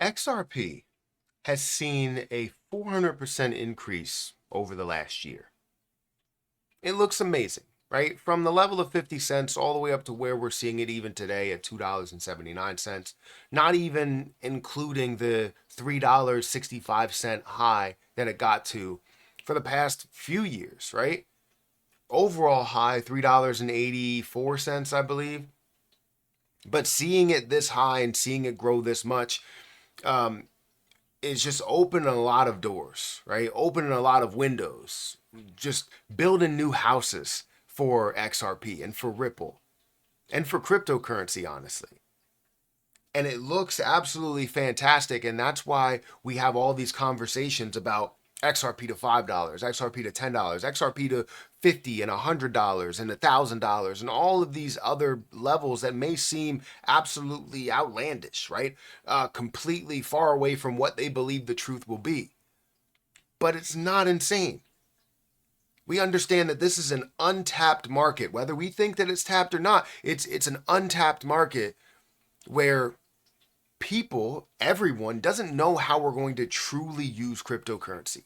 XRP has seen a 400% increase over the last year. It looks amazing, right? From the level of 50 cents all the way up to where we're seeing it even today at $2.79, not even including the $3.65 high that it got to for the past few years, right? Overall high, $3.84, I believe. But seeing it this high and seeing it grow this much, is just opening a lot of doors, right? Opening a lot of windows, just building new houses for XRP and for Ripple and for cryptocurrency, honestly. And it looks absolutely fantastic. And that's why we have all these conversations about XRP to $5, XRP to $10, XRP to $50 and $100 and $1,000 and all of these other levels that may seem absolutely outlandish, right? Completely far away from what they believe the truth will be. But it's not insane. We understand that this is an untapped market. Whether we think that it's tapped or not, it's an untapped market where people, everyone, doesn't know how we're going to truly use cryptocurrency.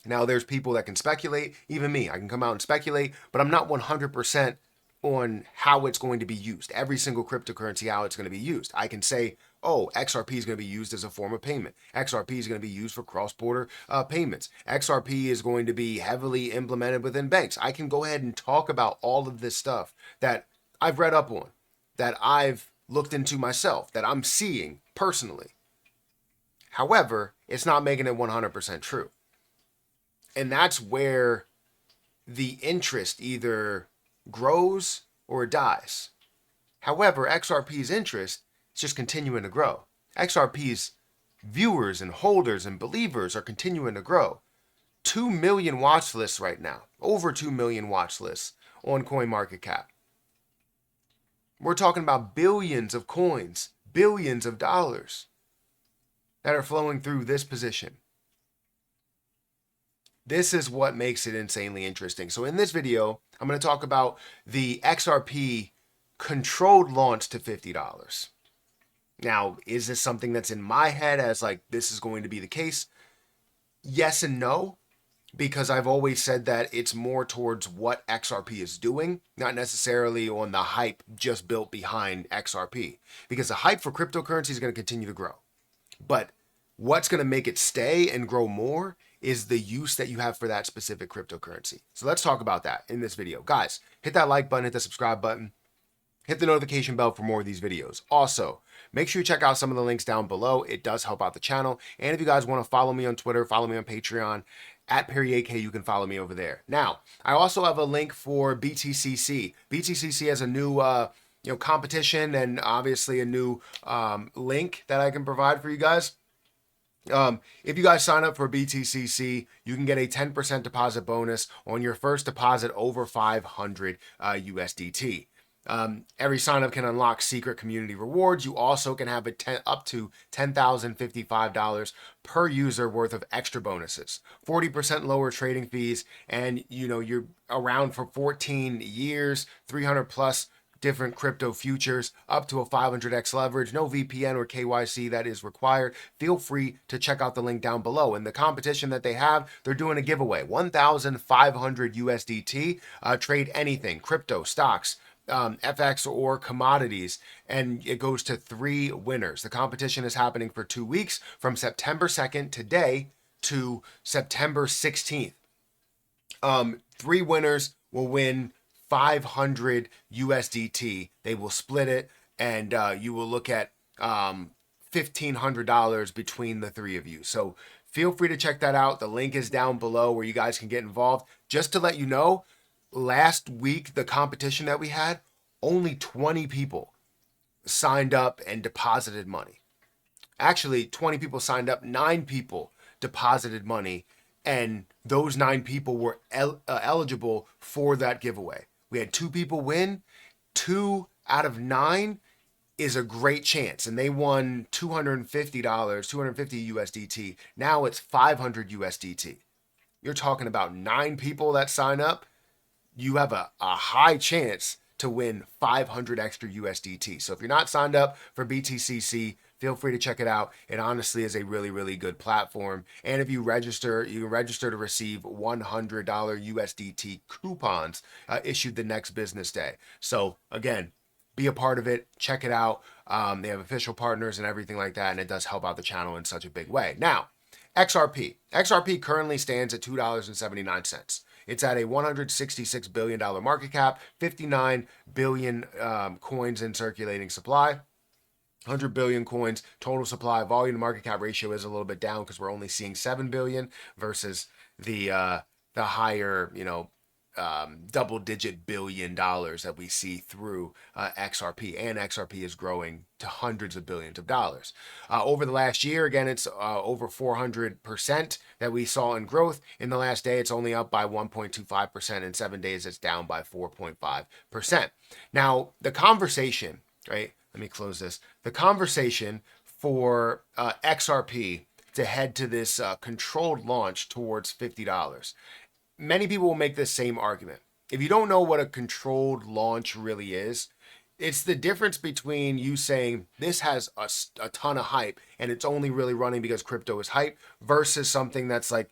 Now, there's people that can speculate, even me. I can come out and speculate, but I'm not 100% on how it's going to be used. Every single cryptocurrency, how it's going to be used. I can say, oh, XRP is going to be used as a form of payment. XRP is going to be used for cross-border payments. XRP is going to be heavily implemented within banks. I can go ahead and talk about all of this stuff that I've read up on, that I've looked into myself, that I'm seeing personally. However, it's not making it 100% true. And that's where the interest either grows or dies. However, XRP's interest is just continuing to grow. XRP's viewers and holders and believers are continuing to grow. 2 million watch lists right now, over 2 million watch lists on CoinMarketCap. We're talking about billions of coins, billions of dollars that are flowing through this position. This is what makes it insanely interesting. So in this video, I'm going to talk about the XRP controlled launch to $50. Now, is this something that's in my head as like this is going to be the case? Yes and no, because I've always said that it's more towards what XRP is doing, not necessarily on the hype just built behind XRP. Because the hype for cryptocurrency is going to continue to grow. But what's going to make it stay and grow more is the use that you have for that specific cryptocurrency. So let's talk about that in this video. Guys, hit that like button, hit the subscribe button, hit the notification bell for more of these videos. Also, make sure you check out some of the links down below. It does help out the channel. And if you guys want to follow me on Twitter, follow me on Patreon, at PerryHGA, you can follow me over there. Now, I also have a link for BTCC. BTCC has a new competition and obviously a new link that I can provide for you guys. If you guys sign up for BTCC, you can get a 10% deposit bonus on your first deposit over 500 USDT. Every sign up can unlock secret community rewards. You also can have up to $10,055 per user worth of extra bonuses, 40% lower trading fees, and you're around for 14 years, 300 plus different crypto futures, up to a 500x leverage, no VPN or KYC that is required. Feel free to check out the link down below. And the competition that they have, they're doing a giveaway, 1,500 USDT, trade anything, crypto, stocks, FX or commodities, and it goes to 3 winners. The competition is happening for 2 weeks from September 2nd today to September 16th. 3 winners will win 500 USDT. They will split it, and you will look at $1,500 between the 3 of you. So feel free to check that out. The link is down below where you guys can get involved. Just to let you know, last week, the competition that we had, only 20 people signed up and deposited money. Actually, 20 people signed up, 9 people deposited money, and those 9 people were eligible for that giveaway. We had 2 people win. 2 out of 9 is a great chance, and they won $250, 250 USDT. Now it's 500 USDT. You're talking about 9 people that sign up. You have a high chance to win 500 extra USDT. So if you're not signed up for BTCC, feel free to check it out. It honestly is a really, really good platform. And if you register, you can register to receive $100 USDT coupons issued the next business day. So again, be a part of it. Check it out. They have official partners and everything like that, and it does help out the channel in such a big way. Now, XRP. XRP currently stands at $2.79. It's at a $166 billion market cap, 59 billion coins in circulating supply. 100 billion coins total supply. Volume to market cap ratio is a little bit down because we're only seeing 7 billion versus the higher, double-digit billion dollars that we see through XRP, and XRP is growing to hundreds of billions of dollars. Over the last year, again, it's over 400% that we saw in growth. In the last day, it's only up by 1.25%. In 7 days, it's down by 4.5%. Now, the conversation, right? Let me close this. The conversation for XRP to head to this controlled launch towards $50. Many people will make this same argument. If you don't know what a controlled launch really is, it's the difference between you saying this has a ton of hype and it's only really running because crypto is hype versus something that's like,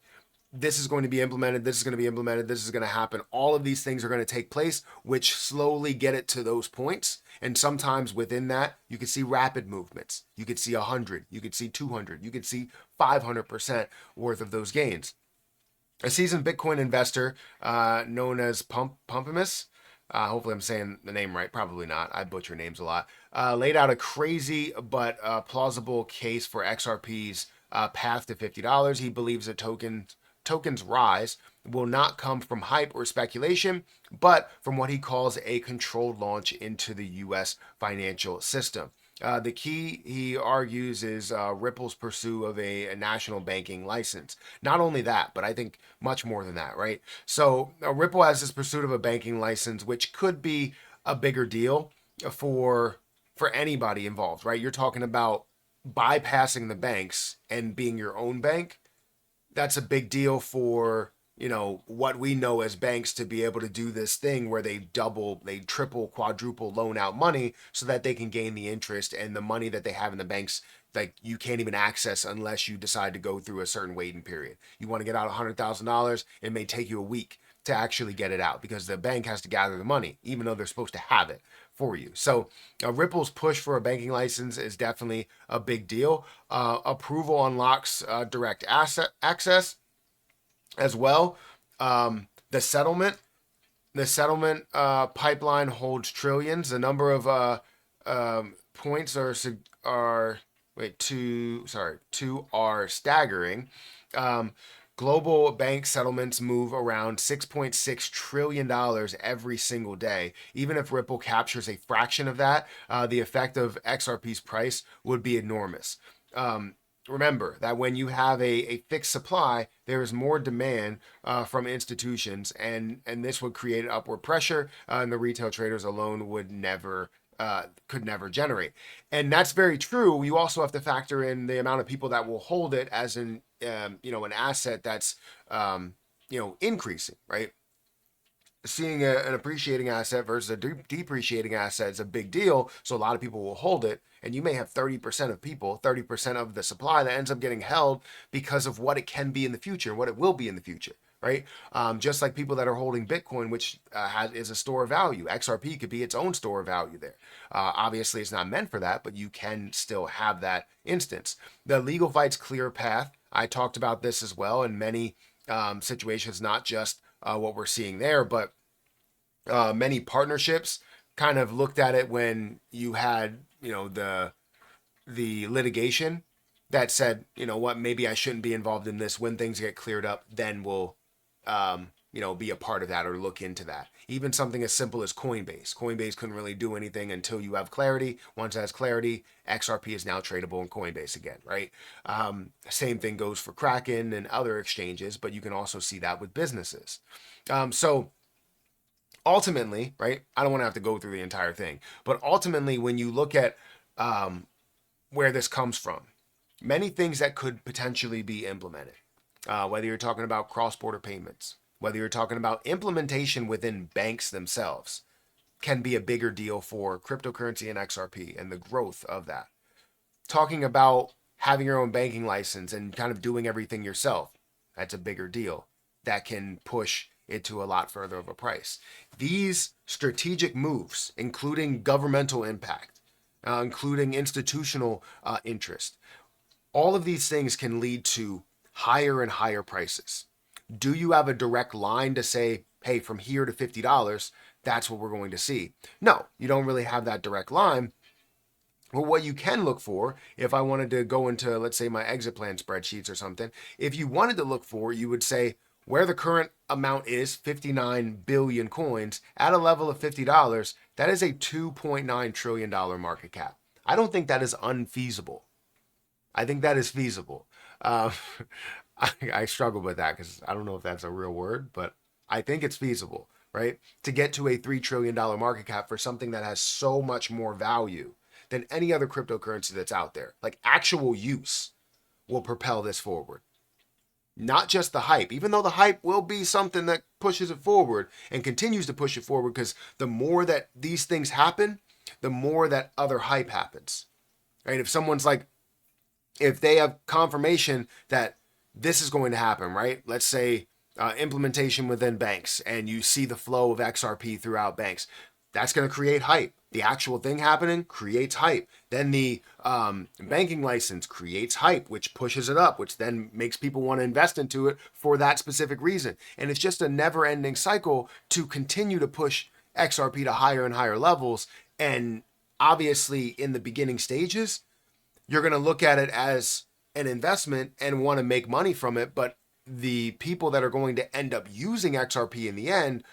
this is going to be implemented, this is going to be implemented, this is going to happen. All of these things are going to take place, which slowly get it to those points. And sometimes within that, you can see rapid movements. You could see 100, you could see 200, you could see 500% worth of those gains. A seasoned Bitcoin investor known as Pumpimus, hopefully I'm saying the name right, probably not, I butcher names a lot, laid out a crazy but plausible case for XRP's path to $50. He believes the token's rise will not come from hype or speculation, but from what he calls a controlled launch into the U.S. financial system. The key, he argues, is Ripple's pursuit of a national banking license. Not only that, but I think much more than that, right? So Ripple has this pursuit of a banking license, which could be a bigger deal for anybody involved, right? You're talking about bypassing the banks and being your own bank. That's a big deal for, what we know as banks to be able to do this thing where they triple, quadruple loan out money so that they can gain the interest, and the money that they have in the banks, like, you can't even access unless you decide to go through a certain waiting period. You want to get out $100,000, it may take you a week to actually get it out because the bank has to gather the money, even though they're supposed to have it for you. So Ripple's push for a banking license is definitely a big deal. Approval unlocks direct asset access as well. The settlement pipeline holds trillions. The number of points are staggering. Global bank settlements move around $6.6 trillion every single day. Even if Ripple captures a fraction of that, the effect of XRP's price would be enormous. Remember that when you have a fixed supply, there is more demand from institutions, and this would create upward pressure, and the retail traders alone could never generate. And that's very true. You also have to factor in the amount of people that will hold it as an asset that's increasing, right? Seeing an appreciating asset versus a depreciating asset is a big deal. So a lot of people will hold it, and you may have 30% of people, 30% of the supply that ends up getting held because of what it can be in the future, what it will be in the future, right? Just like people that are holding Bitcoin, which is a store of value. XRP could be its own store of value there. Obviously, it's not meant for that, but you can still have that instance. The legal fight's clear path. I talked about this as well in many situations, not just what we're seeing there, but many partnerships kind of looked at it when you had, the litigation that said, what, maybe I shouldn't be involved in this. When things get cleared up, then we'll, be a part of that or look into that. Even something as simple as Coinbase. Coinbase couldn't really do anything until you have clarity. Once it has clarity, XRP is now tradable in Coinbase again, right? Same thing goes for Kraken and other exchanges, but you can also see that with businesses. So ultimately, right, I don't want to have to go through the entire thing, but ultimately, when you look at where this comes from, many things that could potentially be implemented, whether you're talking about cross-border payments, whether you're talking about implementation within banks themselves, can be a bigger deal for cryptocurrency and XRP and the growth of that. talking about having your own banking license and kind of doing everything yourself. That's a bigger deal. That can push it to a lot further of a price. These strategic moves, including governmental impact, including institutional interest, all of these things can lead to higher and higher prices. Do you have a direct line to say, hey, from here to $50, that's what we're going to see? No, you don't really have that direct line. But what you can look for, if I wanted to go into, let's say, my exit plan spreadsheets or something, if you wanted to look for, you would say where the current amount is, 59 billion coins, at a level of $50, that is a $2.9 trillion market cap. I don't think that is unfeasible. I think that is feasible. Uh, I struggle with that because I don't know if that's a real word, but I think it's feasible, right? To get to a $3 trillion market cap for something that has so much more value than any other cryptocurrency that's out there. Like actual use will propel this forward. Not just the hype, even though the hype will be something that pushes it forward and continues to push it forward because the more that these things happen, the more that other hype happens. Right? If someone's like, if they have confirmation that this is going to happen, right? Let's say implementation within banks and you see the flow of XRP throughout banks. That's going to create hype. The actual thing happening creates hype. Then the banking license creates hype, which pushes it up, which then makes people want to invest into it for that specific reason. And it's just a never ending cycle to continue to push XRP to higher and higher levels. And obviously, in the beginning stages, you're going to look at it as an investment and want to make money from it. But the people that are going to end up using XRP in the end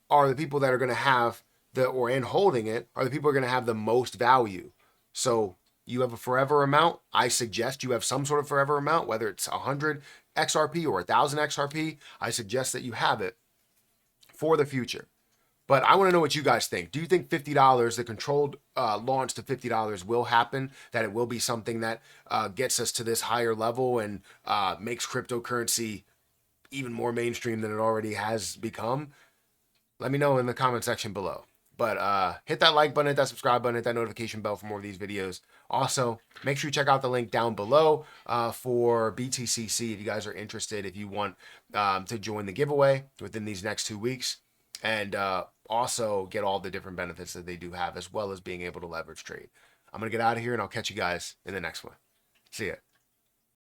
are the people that are going to have or in holding it are the people who are going to have the most value. So you have a forever amount. I suggest you have some sort of forever amount, whether it's 100 XRP or 1,000 XRP. I suggest that you have it for the future. But I want to know what you guys think. Do you think $50, the controlled launch to $50 will happen? That it will be something that gets us to this higher level and makes cryptocurrency even more mainstream than it already has become? Let me know in the comment section below. But hit that like button, hit that subscribe button, hit that notification bell for more of these videos. Also, make sure you check out the link down below for BTCC if you guys are interested, if you want to join the giveaway within these next 2 weeks. And also get all the different benefits that they do have, as well as being able to leverage trade. I'm going to get out of here, and I'll catch you guys in the next one. See ya.